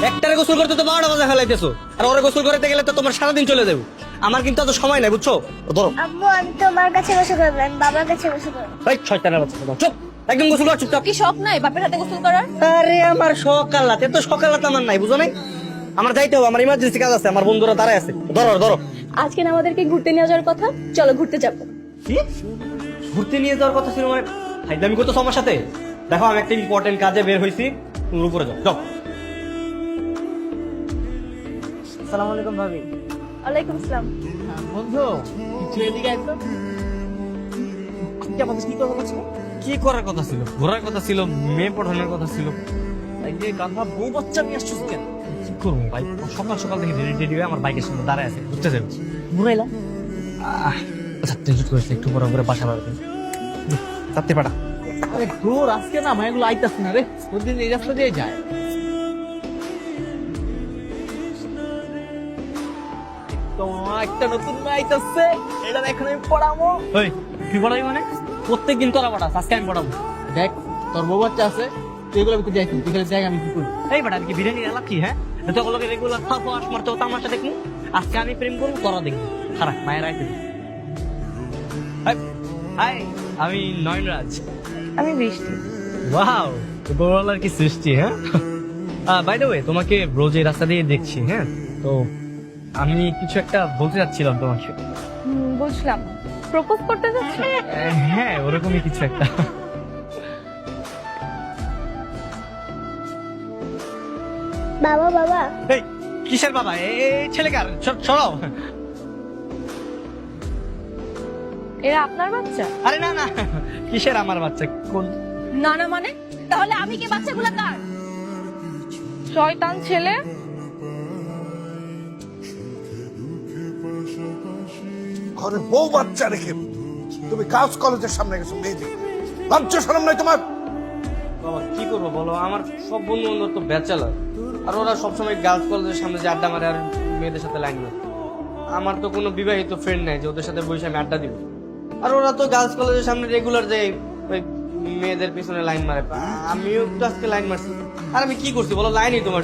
একটারে গোসল করতে তো 12টা বাজে ফেলাইতেছো, আর ওরে গোসল করতে গেলে তো তোমার সারাদিন চলে যাবে। আমার কিন্তু এত সময় নাই, বুঝছো? ধরো আম্মু আমি তোমার কাছে বসে করবো, আমি বাবার কাছে বসে করবো। এই শয়তানের বাচ্চা, চুপ একদম গোসল কর চুপচাপ। কি শখ নাই বাপের হাতে গোসল করার? আরে আমার সকালাত, এত সকালাত আমার নাই, বুঝো নাই? আমার যাইতে হবে, আমার ইমার্জেন্সি কাজ আছে, আমার বন্ধুরা দাঁড়ায় আছে। ধরো ধরো। আজকে না আমাদেরকে ঘুরতে নিয়ে যাওয়ার কথা, চলো ঘুরতে যাবো। কি ঘুরতে নিয়ে যাওয়ার কথা ছিল? মানে ফাইজলামি করতেছো আমার সাথে? দেখো আমি একটা ইম্পর্টেন্ট কাজে বের হইছি, তুমি উপরে যাও যাও। আসসালামু আলাইকুম ভাবি। ওয়ালাইকুম আসসালাম। বন্ধু কিছু এদিকে একদম আমাদের কি কথা বলছো? কি করার কথা ছিল? ঘোরার কথা ছিল, মেয়ে পড়ানোর কথা ছিল। এই যে কাঁধা বউ বাচ্চা নিয়ে আসছিস কেন? কি করবো ভাই, সকাল সকাল থেকে রেডি রেডি হয়ে আমার বাইকের সামনে দাঁড়ায় আছে, ঘুরতে যাবো। ঘুরাইলা আচ্ছা টেনশন করেছে, একটু পরে করে বাসা পাবে। চাপতে পারা। আরে দূর আজকে না মায়াগুলো আইতাস না রে, প্রতিদিন এই রাস্তা দিয়ে যায়। তোমার একটা নতুন মেয়ে আইতাছে, এটা এখন আমি পড়াবো। ওই কি পড়াবি মানে? প্রত্যেকদিন তোরা পড়াস, আজকে আমি পড়াবো। দেখ তোর বউ বাচ্চা আছে, তুই এগুলো ভিতরে যাইছিস, এখানে দেখ আমি কি করি। এই বেটা কি বিরিয়ানি এলাক কি? হ্যাঁ তোগুলোকে রেগুলার খাবো, আস মারতে তামাশা দেখবো। আজকে আমি প্রেম করবো, তোরা দেখবি। খারাপ মায়ের আইতে। হাই, আমি নয়নরাজ। আমি বৃষ্টি। ওয়াও, গৌরলার কি সৃষ্টি! হ্যাঁ বাই দ্য ওয়ে, তোমাকে রোজ এই রাস্তা দিয়ে দেখছি। হ্যাঁ তো আমি কিছু একটা বলতে চাচ্ছিলাম তোমাকে। বুঝলাম, প্রপোজ করতে যাচ্ছ? হ্যাঁ ওরকমই কিছু একটা। বাবা বাবা এই কিসের বাবা? এই ছেলেকার সরাও। এরা আপনার বাচ্চা? আরে না না, কিসের আমার বাচ্চা? কোন না না মানে? তাহলে আমি কি বাচ্চাগুলো কার? শয়তান ছেলে। ঘরে বউ বাচ্চা রেখে তুমি গার্লস কলেজের সামনে গেছো মেয়ে দেখে, লজ্জা শরম নাই তোমার? বাবা কি করবো বলো, আমার সব বন্ধু বান্ধব তো ব্যাচেলার, আর ওরা সবসময় গার্লস কলেজের সামনে যে আড্ডা মারে আর মেয়েদের সাথে লাইন মারে। আমার তো কোনো বিবাহিত ফ্রেন্ড নাই যে ওদের সাথে বসে আমি আড্ডা দিব। আর ওরা তো গার্লস কলেজের সামনে রেগুলার যে ওই মেয়েদের পিছনে লাইন মারে, আমিও তো আজকে লাইন মারছি। আর আমি কি করছি বলো? লাইনই তোমার